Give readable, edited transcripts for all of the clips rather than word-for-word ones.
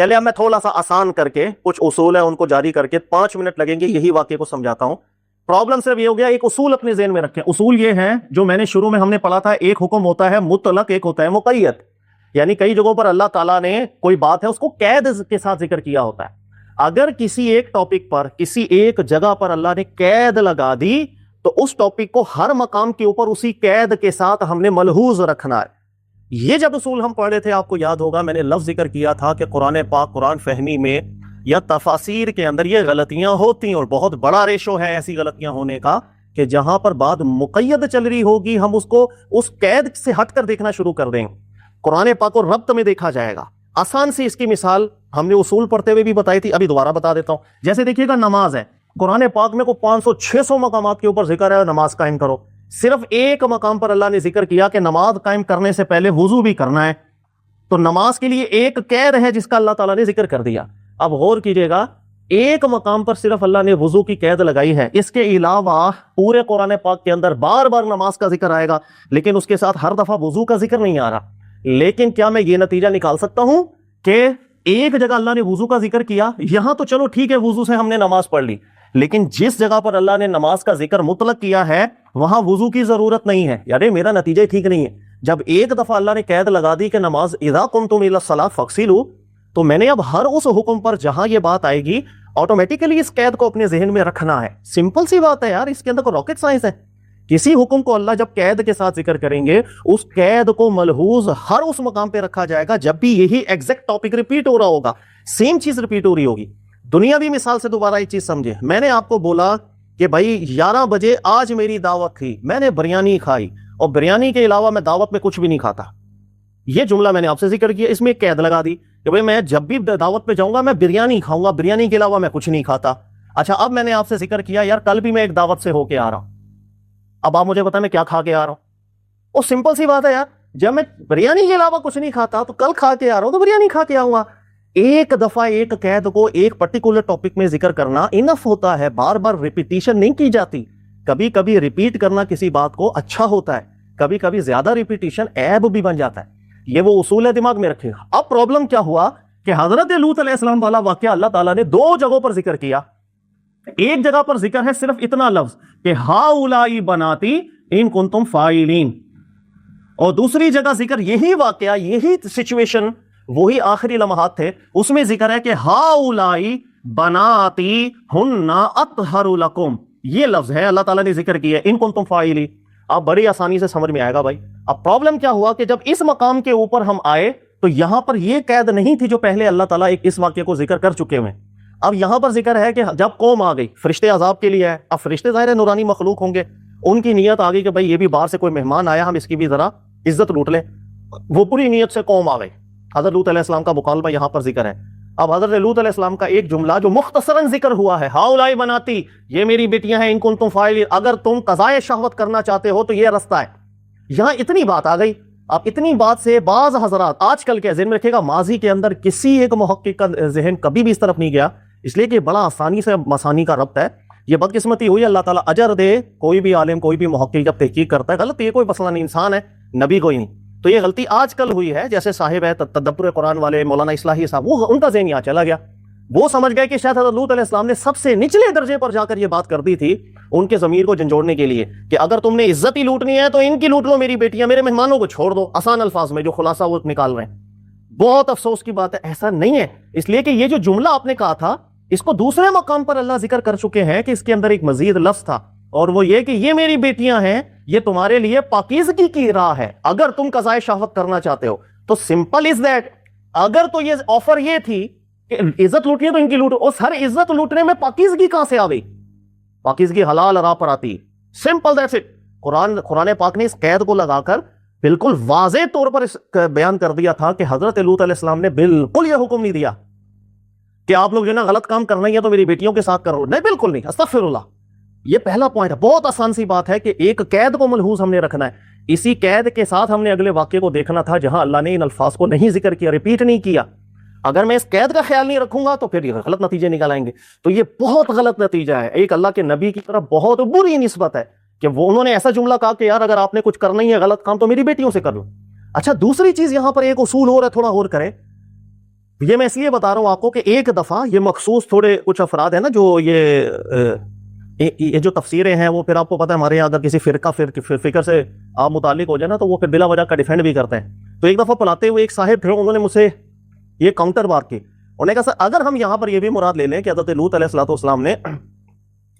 چلے اب میں تھوڑا سا آسان کر کے کچھ اصول ہے ان کو جاری کر کے 5 منٹ لگیں گے یہی واقعے کو سمجھاتا ہوں. پرابلم صرف یہ ہو گیا, ایک اصول اپنے ذہن میں رکھیں. اصول یہ ہے جو میں نے شروع میں ہم نے پڑھا تھا, ایک حکم ہوتا ہے مطلق, ایک ہوتا ہے مقید. یعنی کئی جگہوں پر اللہ تعالیٰ نے کوئی بات ہے اس کو قید کے ساتھ ذکر کیا ہوتا ہے. اگر کسی ایک ٹاپک پر کسی ایک جگہ پر اللہ نے قید لگا دی تو اس ٹاپک کو ہر مقام کے اوپر اسی قید کے ساتھ ہم نے ملحوظ رکھنا ہے. یہ جب اصول ہم پڑھ رہے تھے آپ کو یاد ہوگا میں نے لفظ ذکر کیا تھا کہ قرآن پاک قرآن فہمی میں یا تفاسیر کے اندر یہ غلطیاں ہوتی ہیں, اور بہت بڑا ریشو ہے ایسی غلطیاں ہونے کا کہ جہاں پر بات مقید چل رہی ہوگی ہم اس کو اس قید سے ہٹ کر دیکھنا شروع کر دیں. قرآن پاک کو ربط میں دیکھا جائے گا. آسان سی اس کی مثال ہم نے اصول پڑھتے ہوئے بھی بتائی تھی, ابھی دوبارہ بتا دیتا ہوں. جیسے دیکھیے گا نماز ہے, قرآن پاک میں کو 500-600 مقامات کے اوپر ذکر ہے نماز قائم کرو. صرف ایک مقام پر اللہ نے ذکر کیا کہ نماز قائم کرنے سے پہلے وضو بھی کرنا ہے. تو نماز کے لیے ایک قید ہے جس کا اللہ تعالیٰ نے ذکر کر دیا. اب غور کیجئے گا, ایک مقام پر صرف اللہ نے وضو کی قید لگائی ہے, اس کے علاوہ پورے قرآن پاک کے اندر بار بار نماز کا ذکر آئے گا لیکن اس کے ساتھ ہر دفعہ وضو کا ذکر نہیں آ رہا. لیکن کیا میں یہ نتیجہ نکال سکتا ہوں کہ ایک جگہ اللہ نے وضو کا ذکر کیا, یہاں تو چلو ٹھیک ہے وضو سے ہم نے نماز پڑھ لی, لیکن جس جگہ پر اللہ نے نماز کا ذکر مطلق کیا ہے وہاں وضو کی ضرورت نہیں ہے. یعنی میرا نتیجہ ٹھیک نہیں ہے. جب ایک دفعہ اللہ نے قید لگا دی کہ نماز اذا قمتم الی الصلاۃ فاغسلوا, تو میں نے اب ہر اس حکم پر جہاں یہ بات آئے گی آٹومیٹیکلی اس قید کو اپنے ذہن میں رکھنا ہے. سمپل سی بات ہے یار, اس کے اندر کوئی راکٹ سائنس ہے. کسی حکم کو اللہ جب قید کے ساتھ ذکر کریں گے اس قید کو ملحوظ ہر اس مقام پہ رکھا جائے گا جب بھی یہی ایگزیکٹ ٹاپک ریپیٹ ہو رہا ہوگا, سیم چیز ریپیٹ ہو رہی ہوگی. دنیاوی مثال سے دوبارہ یہ چیز سمجھے, میں نے آپ کو بولا کہ بھائی 11 بجے آج میری دعوت تھی, میں نے بریانی کھائی اور بریانی کے علاوہ میں دعوت میں کچھ بھی نہیں کھاتا. یہ جملہ میں نے آپ سے ذکر کیا, اس میں ایک قید لگا دی کہ بھائی میں جب بھی دعوت پہ جاؤں گا میں بریانی کھاؤں گا, بریانی کے علاوہ میں کچھ نہیں کھاتا. اچھا اب میں نے آپ سے ذکر کیا یار کل بھی میں ایک دعوت سے ہو کے آ رہا ہوں, اب آپ مجھے بتائیں میں کیا کھا کے آ رہا ہوں. وہ سمپل سی بات ہے یار, جب میں بریانی کے علاوہ کچھ نہیں کھاتا تو کل کھا کے آ رہا ہوں تو بریانی کھا کے آؤں گا. ایک دفعہ ایک قید کو ایک پرٹیکولر ٹاپک میں ذکر کرنا انف ہوتا ہے, بار بار ریپیٹیشن نہیں کی جاتی. کبھی کبھی ریپیٹ کرنا کسی بات کو اچھا ہوتا ہے, کبھی کبھی زیادہ ریپیٹیشن عیب بھی بن جاتا ہے. یہ وہ اصول ہے, دماغ میں رکھے گا. اب پرابلم کیا ہوا کہ حضرت لوط علیہ السلام والا واقعہ اللہ تعالیٰ نے 2 جگہوں پر ذکر کیا. ایک جگہ پر ذکر ہے صرف اتنا لفظ کہ ہاؤلائی بناتی ان کنتم فاعلین, اور دوسری جگہ ذکر یہی واقعہ یہی سچویشن وہی آخری لمحات تھے, اس میں ذکر ہے کہ ہاؤلائی بناتی ہن اطہر لکم. یہ لفظ ہے اللہ تعالیٰ نے ذکر کیا ان کنتم فاعلین. آپ بڑی آسانی سے سمجھ میں آئے گا بھائی. اب پرابلم کیا ہوا کہ جب اس مقام کے اوپر ہم آئے تو یہاں پر یہ قید نہیں تھی جو پہلے اللہ تعالیٰ ایک اس واقعے کو ذکر کر چکے ہوئے. اب یہاں پر ذکر ہے کہ جب قوم آ گئی, فرشتے عذاب کے لیے ہے. اب فرشتے ظاہر نورانی مخلوق ہوں گے, ان کی نیت آ گئی کہ بھائی یہ بھی باہر سے کوئی مہمان آیا, ہم اس کی بھی ذرا عزت لوٹ لیں. وہ پوری نیت سے قوم آ گئی. حضرت لوط علیہ السلام کا مکالمہ یہاں پر ذکر ہے. اب حضرت لوط علیہ السلام کا ایک جملہ جو مختصراً ذکر ہوا ہے, ہاؤلائی بناتی, یہ میری بیٹیاں ہیں, ان کنتم فاعلین, اگر تم قضائے شہوت کرنا چاہتے ہو تو یہ رستہ ہے. یہاں اتنی بات آ گئی. اب اتنی بات سے بعض حضرات آج کل کے ذہن میں رکھے گا, ماضی کے اندر کسی ایک محقق کا ذہن کبھی بھی اس طرف نہیں گیا, اس لیے کہ بڑا آسانی سے مسانی کا ربط ہے. یہ بدقسمتی ہوئی, اللہ تعالیٰ اجر دے. کوئی بھی عالم کوئی بھی محقق جب تحقیق کرتا ہے غلط, یہ کوئی مسئلہ نہیں, انسان ہے, نبی کوئی نہیں. تو یہ غلطی آج کل ہوئی ہے. جیسے صاحب ہے تدبر قرآن والے مولانا اصلاحی صاحب, وہ ان کا ذہن یہاں چلا گیا. وہ سمجھ گئے کہ شاید حضرت لوط علیہ السلام نے سب سے نچلے درجے پر جا کر یہ بات کر دی تھی ان کے ضمیر کو جھنجھوڑنے کے لیے کہ اگر تم نے عزت ہی لوٹنی ہے تو ان کی لوٹ لو, میری بیٹیاں, میرے مہمانوں کو چھوڑ دو. آسان الفاظ میں جو خلاصہ وہ نکال رہے ہیں. بہت افسوس کی بات ہے, ایسا نہیں ہے. اس لیے کہ یہ جو جملہ آپ نے کہا تھا اس کو دوسرے مقام پر اللہ ذکر کر چکے ہیں کہ اس کے اندر ایک مزید لفظ تھا, اور وہ یہ کہ یہ میری بیٹیاں ہیں, یہ تمہارے لیے پاکیزگی کی راہ ہے اگر تم قضائے شہوت کرنا چاہتے ہو. تو سمپل از دیٹ. اگر تو یہ آفر یہ تھی کہ عزت لوٹنی ہے تو ان کی لوٹو, اس ہر عزت لوٹنے میں پاکیزگی کہاں سے آ گئی؟ پاکیزگی حلال راہ پر آتی. Simple that's it. قرآن پاک نے اس قید کو لگا کر بالکل واضح طور پر بیان کر دیا تھا کہ حضرت لوط علیہ السلام نے بالکل یہ حکم نہیں دیا کہ آپ لوگ جو نا غلط کام کرنا ہی ہے تو میری بیٹیوں کے ساتھ کرو. نہیں, بالکل نہیں. استغفر اللہ. یہ پہلا پوائنٹ ہے. بہت آسان سی بات ہے کہ ایک قید کو ملحوظ ہم نے رکھنا ہے. اسی قید کے ساتھ ہم نے اگلے واقعے کو دیکھنا تھا جہاں اللہ نے ان الفاظ کو نہیں ذکر کیا, ریپیٹ نہیں کیا. اگر میں اس قید کا خیال نہیں رکھوں گا تو پھر یہ غلط نتیجے نکال آئیں گے. تو یہ بہت غلط نتیجہ ہے. ایک اللہ کے نبی کی طرف بہت بری نسبت ہے کہ وہ انہوں نے ایسا جملہ کہا کہ یار اگر آپ نے کچھ کرنا ہی ہے غلط کام تو میری بیٹیوں سے کر لو. اچھا, دوسری چیز یہاں پر ایک اصول اور ہے, تھوڑا اور کریں. یہ میں اس لیے بتا رہا ہوں آپ کو کہ ایک دفعہ یہ مخصوص تھوڑے کچھ افراد ہیں نا جو یہ جو تفسیریں ہیں وہ پھر آپ کو پتہ ہے ہمارے یہاں اگر کسی فکر سے آپ متعلق ہو جائے نا تو وہ پھر بلا وجہ کا ڈیفینڈ بھی کرتے ہیں. تو ایک دفعہ پڑھاتے ہوئے ایک صاحب تھے, انہوں نے مجھ سے یہ کاؤنٹر بات کی. انہوں نے کہا سر اگر ہم یہاں پر یہ بھی مراد لے لیں کہ حضرت لوط علیہ الصلوۃ والسلام نے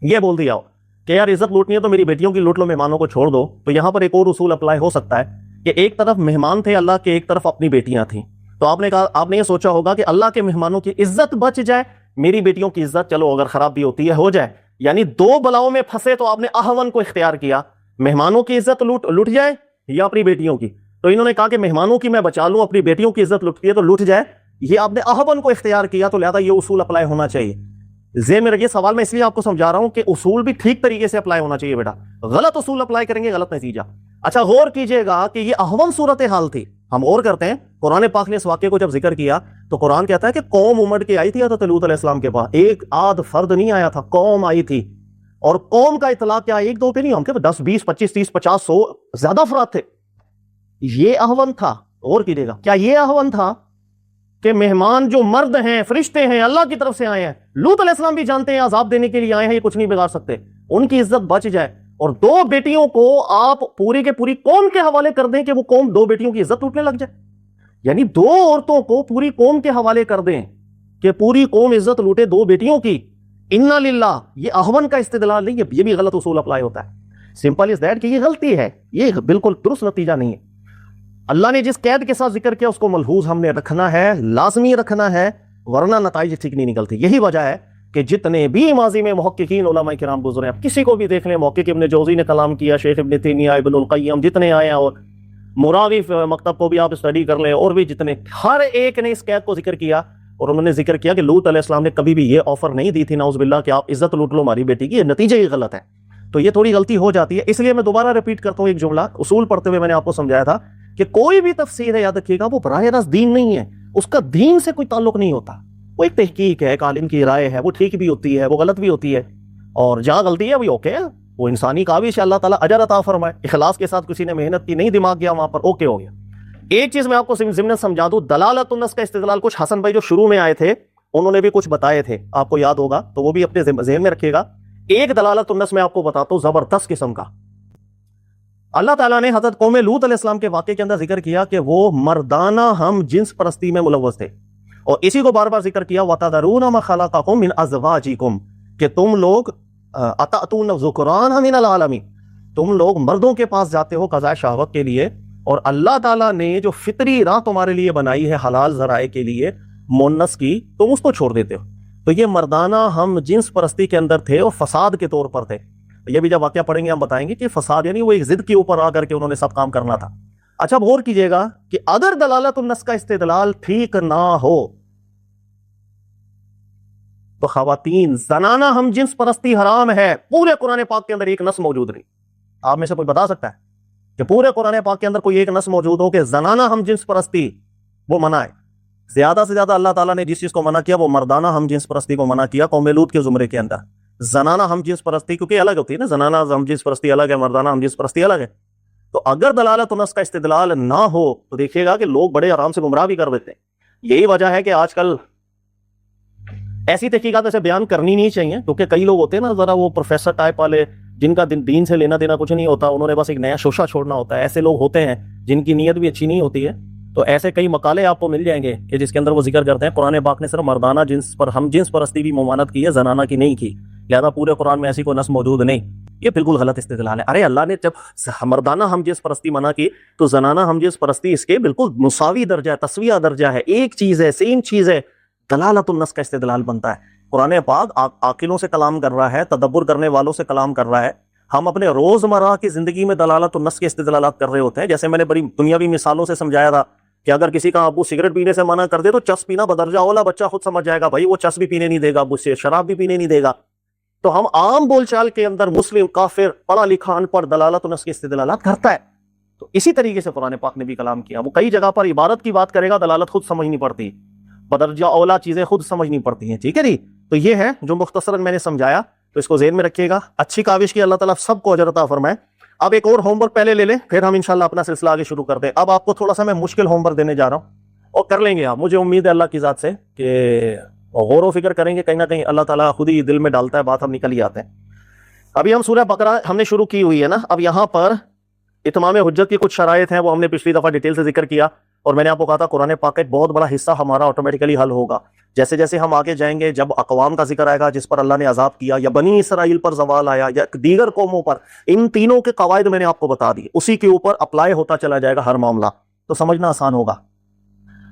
یہ بول دیا ہو کہ یار عزت لوٹنی ہے تو میری بیٹیوں کی لوٹ لو, مہمانوں کو چھوڑ دو, تو یہاں پر ایک اور اصول اپلائی ہو سکتا ہے کہ ایک طرف مہمان تھے اللہ کے, ایک طرف اپنی بیٹیاں تھیں. تو آپ نے کہا, آپ نے یہ سوچا ہوگا کہ اللہ کے مہمانوں کی عزت بچ جائے, میری بیٹیوں کی عزت چلو اگر خراب بھی ہوتی ہے ہو جائے, یعنی دو بلاؤں میں پھنسے تو آپ نے احون کو اختیار کیا, مہمانوں کی عزت لٹ جائے یا اپنی بیٹیوں کی. تو انہوں نے کہا کہ مہمانوں کی میں بچا لوں, اپنی بیٹیوں کی عزت لٹتی ہے تو لٹ جائے, یہ آپ نے احون کو اختیار کیا, تو لہذا یہ اصول اپلائی ہونا چاہیے. ذہن میں رکھیے, سوال میں اس لیے آپ کو سمجھا رہا ہوں کہ اصول بھی ٹھیک طریقے سے اپلائی ہونا چاہیے بیٹا, غلط اصول اپلائی کریں گے غلط نتیجہ. اچھا غور کیجئے گا کہ یہ احون صورتحال تھی. ہم غور کرتے ہیں, قرآن پاک نے اس واقعے کو جب ذکر کیا تو قرآن کہتا ہے کہ قوم امڑ کے آئی تھی حضرت لوط علیہ السلام کے پاس, ایک آدھ فرد نہیں آیا تھا, قوم آئی تھی. اور قوم کا اطلاق کیا ایک دو پہ نہیں, ہم کہ 10 20 25 30 50 100 زیادہ افراد تھے. یہ احون تھا. غور کیجئے گا, کیا یہ احون تھا کہ مہمان جو مرد ہیں, فرشتے ہیں, اللہ کی طرف سے آئے ہیں, لوط علیہ السلام بھی جانتے ہیں عذاب دینے کے لیے آئے ہیں, یہ کچھ نہیں بگاڑ سکتے, ان کی عزت بچ جائے, اور دو بیٹیوں کو آپ پوری کے پوری قوم کے حوالے کر دیں کہ وہ قوم دو بیٹیوں کی عزت لوٹنے لگ جائے, یعنی دو عورتوں کو پوری قوم کے حوالے کر دیں کہ پوری قوم عزت لوٹے دو بیٹیوں کی, انا للہ, یہ احون کا استدلال نہیں ہے, یہ بھی غلط اصول اپلائی ہوتا ہے. سمپل از دیٹ کہ یہ غلطی ہے, یہ بالکل درست نتیجہ نہیں ہے. اللہ نے جس قید کے ساتھ ذکر کیا اس کو ملحوظ ہم نے رکھنا ہے, لازمی رکھنا ہے, ورنہ نتائج ٹھیک نہیں نکلتی. یہی وجہ ہے کہ جتنے بھی ماضی میں محققین علماء کرام گزرے, اب کسی کو بھی دیکھ لیں, محقق ابن جوزی نے کلام کیا, شیخ ابن تیمیہ, ابن القیم, جتنے آئے ہیں, اور مراوی مکتب کو بھی آپ اسٹڈی کر لیں, اور بھی جتنے, ہر ایک نے اس قید کو ذکر کیا, اور انہوں نے ذکر کیا کہ لوط علیہ السلام نے کبھی بھی یہ آفر نہیں دی تھی نعوذ باللہ کہ آپ عزت لوٹ لو ہماری بیٹی کی, یہ نتیجہ ہی غلط ہے. تو یہ تھوڑی غلطی ہو جاتی ہے, اس لیے میں دوبارہ ریپیٹ کرتا ہوں ایک جملہ, اصول پڑھتے ہوئے میں نے آپ کو سمجھایا تھا کہ کوئی بھی تفسیر ہے, یاد رکھیے گا, وہ براہ راست دین نہیں ہے, اس کا دین سے کوئی تعلق نہیں ہوتا, وہ ایک تحقیق ہے, ایک عالم کی رائے ہے, وہ ٹھیک بھی ہوتی ہے, وہ غلط بھی ہوتی ہے, اور جہاں غلطی ہے وہ اوکے ہے, وہ انسانی کاوش ہے, اللہ تعالیٰ اجر عطا فرمائے, اخلاص کے ساتھ کسی نے محنت کی, نہیں دماغ گیا وہاں پر, اوکے ہو گیا. ایک چیز میں آپ کو ضمن سمجھا دوں, دلالت النص کا استدلال کچھ حسن بھائی جو شروع میں آئے تھے انہوں نے بھی کچھ بتائے تھے, آپ کو یاد ہوگا, تو وہ بھی اپنے ذہن میں رکھیے گا. ایک دلالت النص میں آپ کو بتاتا ہوں زبردست قسم کا. اللہ تعالیٰ نے حضرت قوم لوط علیہ السلام کے واقعے کے اندر ذکر کیا کہ وہ مردانہ ہم جنس پرستی میں ملوث تھے, اور اسی کو بار بار ذکر کیا, وَتَذَرُونَ مَا خَلَقَكُم مِّنْ أَزْوَاجِكُم, کہ تم لوگ أَتَأْتُونَ الذُّكْرَانَ مِنَ الْعَالَمِينَ, تم لوگ مردوں کے پاس جاتے ہو قضاء شہوت کے لیے, اور اللہ تعالیٰ نے جو فطری راہ تمہارے لیے بنائی ہے حلال ذرائع کے لیے مونس کی, تم اس کو چھوڑ دیتے ہو. تو یہ مردانہ ہم جنس پرستی کے اندر تھے اور فساد کے طور پر تھے. یہ بھی جب واقعہ پڑھیں گے ہم بتائیں گے کہ فساد یعنی وہ ایک ضد کے اوپر آ کر کے انہوں نے سب کام کرنا تھا. اچھا اب غور کیجئے گا کہ اگر دلالت النص کا استدلال ٹھیک نہ ہو تو خواتین زنانہ ہم جنس پرستی حرام ہے. پورے قرآن پاک کے اندر ایک نص موجود نہیں. آپ میں سے کوئی بتا سکتا ہے کہ پورے قرآن پاک کے اندر کوئی ایک نص موجود ہو کہ زنانہ ہم جنس پرستی وہ منع ہے؟ زیادہ سے زیادہ اللہ تعالیٰ نے جس چیز کو منع کیا وہ مردانہ ہم جنس پرستی کو منع کیا قوم لوط کے زمرے کے اندر. زنانہ ہم جنس پرستی کیونکہ الگ ہوتی ہے نا, زنانہ ہم جنس پرستی الگ ہے, مردانہ ہم جنس پرستی الگ ہے. تو اگر دلالت النص کا استدلال نہ ہو تو دیکھیے گا کہ لوگ بڑے آرام سے گمراہ بھی کر دیتے ہیں. یہی وجہ ہے کہ آج کل ایسی تحقیقات ایسے بیان کرنی نہیں چاہیے, کیونکہ کئی لوگ ہوتے ہیں نا ذرا وہ پروفیسر ٹائپ والے جن کا دین سے لینا دینا کچھ نہیں ہوتا, انہوں نے بس ایک نیا شوشہ چھوڑنا ہوتا ہے. ایسے لوگ ہوتے ہیں جن کی نیت بھی اچھی نہیں ہوتی ہے. تو ایسے کئی مقالے آپ کو مل جائیں گے کہ جس کے اندر وہ ذکر کرتے ہیں قرآن پاک نے صرف مردانہ جنس پر ہم جنس پرستی بھی ممانعت کی ہے, زنانہ کی نہیں کی, لہذا پورے قرآن میں ایسی کوئی نص موجود نہیں. یہ بالکل غلط استدلال ہے. ارے اللہ نے جب مردانہ ہم جنس پرستی منع کی تو زنانہ ہم جنس پرستی اس کے بالکل مساوی درجہ ہے, تسویہ درجہ ہے, ایک چیز ہے, سیم چیز ہے. دلالت النص کا استدلال بنتا ہے. قرآن پاک عاقلوں سے کلام کر رہا ہے, تدبر کرنے والوں سے کلام کر رہا ہے. ہم اپنے روزمرہ کی زندگی میں دلالت النص کے استدلالات کر رہے ہوتے ہیں. جیسے میں نے بڑی دنیاوی مثالوں سے سمجھایا تھا کہ اگر کسی کا ابو سگریٹ پینے سے منع کر دے تو چس پینا بدرجہ اولا, بچہ خود سمجھ جائے گا بھائی وہ چس بھی پینے نہیں دے گا, ابو سے شراب بھی پینے نہیں دے گا. تو ہم عام بول چال کے اندر مسلم, کافر, پڑھا لکھا, ان پڑھ دلالت النص کے استدلالات کرتا ہے. تو اسی طریقے سے قرآن پاک نے بھی کلام کیا. وہ کئی جگہ پر عبادت کی بات کرے گا, دلالت خود سمجھنی پڑتی, بدرجہ اولا چیزیں خود سمجھنی پڑتی ہیں. ٹھیک ہے جی, تو یہ ہے جو مختصراً میں نے سمجھایا, تو اس کو ذہن میں رکھیے گا. اچھی کاوش کی, اللہ تعالیٰ سب کو اجر عطا فرمائے. اب ایک اور ہوم ورک پہلے لے لیں, پھر ہم انشاءاللہ اپنا سلسلہ آگے شروع کرتے ہیں. اب آپ کو تھوڑا سا میں مشکل ہوم ورک دینے جا رہا ہوں. اور کر لیں گے آپ، مجھے امید ہے اللہ کی ذات سے کہ غور و فکر کریں گے، کہیں نہ کہیں اللہ تعالیٰ خود ہی دل میں ڈالتا ہے بات، ہم نکل ہی آتے ہیں۔ ابھی ہم سورہ بقرہ ہم نے شروع کی ہوئی ہے نا، اب یہاں پر اتمام حجت کی کچھ شرائط ہیں، وہ ہم نے پچھلی دفعہ ڈیٹیل سے ذکر کیا، اور میں نے آپ کو کہا تھا قرآن پاک کا ایک بہت بڑا حصہ ہمارا آٹومیٹیکلی حل ہوگا جیسے جیسے ہم آگے جائیں گے۔ جب اقوام کا ذکر آئے گا جس پر اللہ نے عذاب کیا، یا بنی اسرائیل پر زوال آیا، یا دیگر قوموں پر، ان تینوں کے قواعد میں نے آپ کو بتا دی، اسی کے اوپر اپلائی ہوتا چلا جائے گا ہر معاملہ، تو سمجھنا آسان ہوگا۔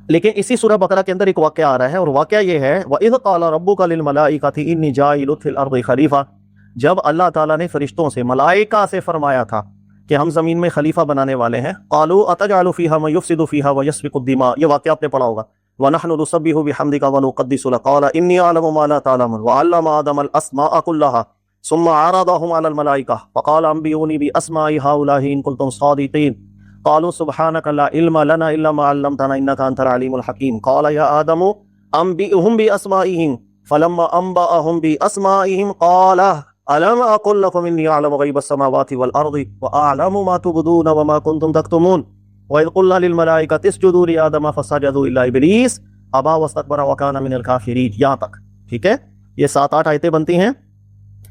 لیکن اسی سورہ بقرہ کے اندر ایک واقعہ آ رہا ہے، اور واقعہ یہ ہے وَإِذْ قَالَ رَبُّكَ لِلْمَلَائِكَةِ إِنِّي جَاعِلٌ فِي الْأَرْضِ خلیفہ، جب اللہ تعالیٰ نے فرشتوں سے، ملائکہ سے فرمایا تھا کہ ہم زمین میں خلیفہ بنانے والے ہیں، قَالُوا أَتَجْعَلُ فِيهَا مَن يُفْسِدُ فِيهَا وَيَسْفِكُ الدِّمَاءَ، یہ واقعہ آپ نے پڑھا ہوگا، وَنَحْنُ نُسَبِّحُ بِحَمْدِكَ وَنُقَدِّسُ لَكَ قَالَ إِنِّي أَعْلَمُ مَا لَا تَعْلَمُونَ وَعَلَّمَ آدَمَ الْأَسْمَاءَ كُلَّهَا ثُمَّ عَرَضَهُمْ عَلَى الْمَلَائِكَةِ فَقَالَ أَنبِئُونِي بِأَسْمَاءِ هَؤُلَاءِ إِن كُنتُمْ صَادِقِينَ قالوا سبحانك لا علم لنا الا ما علمتنا انك انت العليم الحكيم قال يا آدم انبئهم باسمائهم فلما انبأهم باسمائهم قال الم اقل لكم اني اعلم غيب السماوات والارض واعلم ما تبدون وما كنتم تكتمون واذ قلنا للملائكه اسجدوا لآدم فسجدوا الا ابلیس ابى واستكبر وكان من الكافرين، یہاں تک ٹھیک ہے۔ یہ 7-8 آیتیں بنتی ہیں،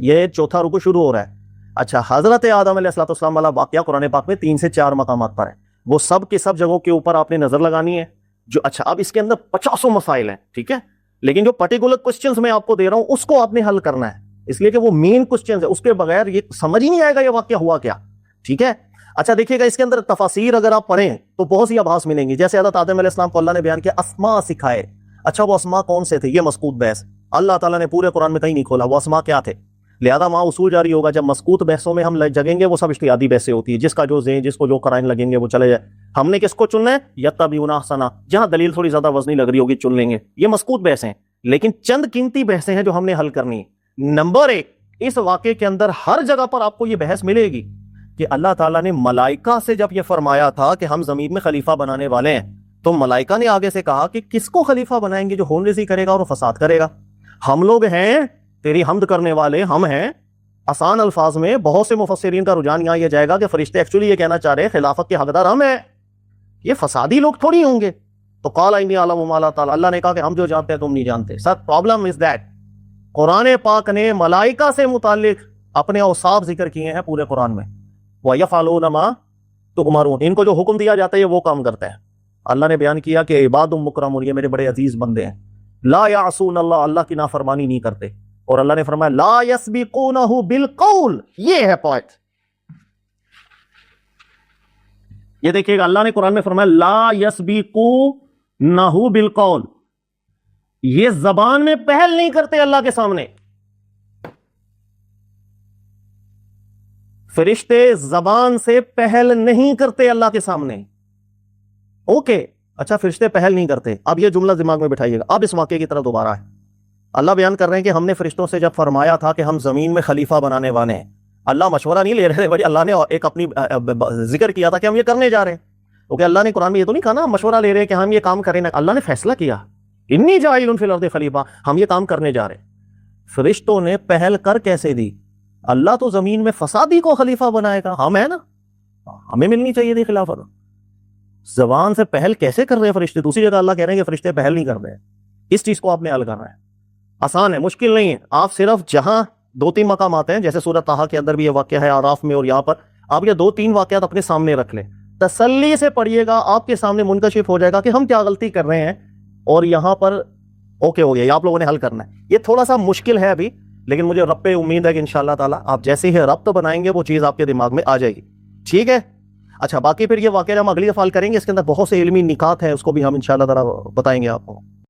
یہ چوتھا رکوع شروع ہو رہا ہے۔ اچھا، حضرت آدم علیہ السلام والا واقعہ قرآن پاک میں 3 سے 4 مقامات پر ہے، وہ سب کے سب جگہوں کے اوپر آپ نے نظر لگانی ہے جو اچھا اب اس کے اندر 50 مسائل ہیں، ٹھیک ہے، لیکن جو پرٹیکولر کوسچنز میں آپ کو دے رہا ہوں اس کو آپ نے حل کرنا ہے، اس لیے کہ وہ مین کوسچنز ہے، اس کے بغیر یہ سمجھ ہی نہیں آئے گا یہ واقعہ ہوا کیا، ٹھیک ہے۔ اچھا دیکھیے گا اس کے اندر تفاسیر اگر آپ پڑھیں تو بہت سی آبھاس ملیں گی، جیسے حضرت آدم علیہ السلام کو اللہ نے بیان کیا اسماء سکھائے، اچھا وہ اسماء کون سے تھے، یہ مسکوت بحث اللہ تعالیٰ نے پورے قرآن میں کہیں نہیں کھولا وہ اسماء کیا تھے، لہذا وہاں اصول جاری ہوگا جب مسکوت بحثوں میں ہم جگیں گے وہ سب اجتہادی بحثیں ہوتی ہے، جس کا جو ذہن جس کو جو قرائن لگیں گے وہ چلے جائے، ہم نے کس کو چننا ہے، یتبعون احسنا، جہاں دلیل تھوڑی زیادہ وزنی لگ رہی ہوگی چن لیں گے، یہ مسکوت بحثیں، لیکن چند قیمتی بحثیں ہیں جو ہم نے حل کرنی ہے۔ نمبر 1، اس واقعے کے اندر ہر جگہ پر آپ کو یہ بحث ملے گی کہ اللہ تعالیٰ نے ملائکہ سے جب یہ فرمایا تھا کہ ہم زمین میں خلیفہ بنانے والے ہیں، تو ملائکہ نے آگے سے کہا کہ کس کو خلیفہ بنائیں گے، جو ہون ریزی کرے گا اور فساد کرے گا، ہم لوگ ہیں تیری حمد کرنے والے، ہم ہیں۔ آسان الفاظ میں بہت سے مفسرین کا رجحان یہاں یہ جائے گا کہ فرشتے ایکچولی یہ کہنا چاہ رہے ہیں خلافت کے حقدار ہم ہیں، یہ فسادی لوگ تھوڑی ہوں گے۔ تو قال انی اعلم ما لا تعالی، اللہ نے کہا کہ ہم جو جانتے ہیں تم نہیں جانتے۔ سر پرابلم از دیٹ قرآن پاک نے ملائکہ سے متعلق اپنے اوصاف ذکر کیے ہیں پورے قرآن میں، وَيَفْعَلُونَ مَا تُؤْمَرُونَ، ان کو جو حکم دیا جاتا ہے یہ وہ کام کرتے ہیں۔ اللہ نے بیان کیا کہ عباد مکرمون، یہ میرے بڑے عزیز بندے ہیں، لا یعصون اللہ، اللہ کی نافرمانی نہیں کرتے، اور اللہ نے فرمایا لا یسبقونہ بالقول، یہ ہے پوائنٹ۔ یہ دیکھیے گا اللہ نے قرآن میں فرمایا لا یسبقونہ بالقول، یہ زبان میں پہل نہیں کرتے اللہ کے سامنے، فرشتے زبان سے پہل نہیں کرتے اللہ کے سامنے، اوکے اچھا فرشتے پہل نہیں کرتے، اب یہ جملہ دماغ میں بٹھائیے گا۔ اب اس واقعے کی طرف دوبارہ ہے، اللہ بیان کر رہے ہیں کہ ہم نے فرشتوں سے جب فرمایا تھا کہ ہم زمین میں خلیفہ بنانے والے ہیں، اللہ مشورہ نہیں لے رہے تھے بھائی، اللہ نے ایک اپنی ذکر کیا تھا کہ ہم یہ کرنے جا رہے ہیں، کیونکہ اللہ نے قرآن میں یہ تو نہیں کہا نا مشورہ لے رہے ہیں کہ ہم یہ کام کریں، اللہ نے فیصلہ کیا انی جاعل فی الارض خلیفہ، ہم یہ کام کرنے جا رہے ہیں۔ فرشتوں نے پہل کر کیسے دی؟ اللہ تو زمین میں فسادی کو خلیفہ بنائے گا، ہم ہیں نا، ہمیں ملنی چاہیے تھی خلافت، زبان سے پہل کیسے کر رہے ہیں فرشتے؟ دوسری جگہ اللہ کہہ رہے ہیں کہ فرشتے پہل نہیں کر رہے ہیں، اس چیز کو آپ نے حل کرنا ہے، آسان ہے، مشکل نہیں ہے، آپ صرف جہاں 2-3 مقامات ہیں جیسے سورۃ طٰہٰ کے اندر بھی یہ واقعہ ہے، آراف میں اور یہاں پر، آپ یہ 2-3 واقعات اپنے سامنے رکھ لیں، تسلی سے پڑھیے گا، آپ کے سامنے منکشف ہو جائے گا کہ ہم کیا غلطی کر رہے ہیں، اور یہاں پر اوکے ہو گیا، یہ آپ لوگوں نے حل کرنا ہے۔ یہ تھوڑا سا مشکل ہے ابھی، لیکن مجھے رب پہ امید ہے کہ انشاءاللہ تعالیٰ آپ جیسے ہی ربط بنائیں گے وہ چیز آپ کے دماغ میں آ جائے گی، ٹھیک ہے۔ اچھا باقی پھر یہ واقعہ ہم اگلی دفعہ کریں گے، اس کے اندر بہت سے علمی نکات ہیں، اس کو بھی ہم انشاءاللہ تعالیٰ بتائیں گے آپ کو۔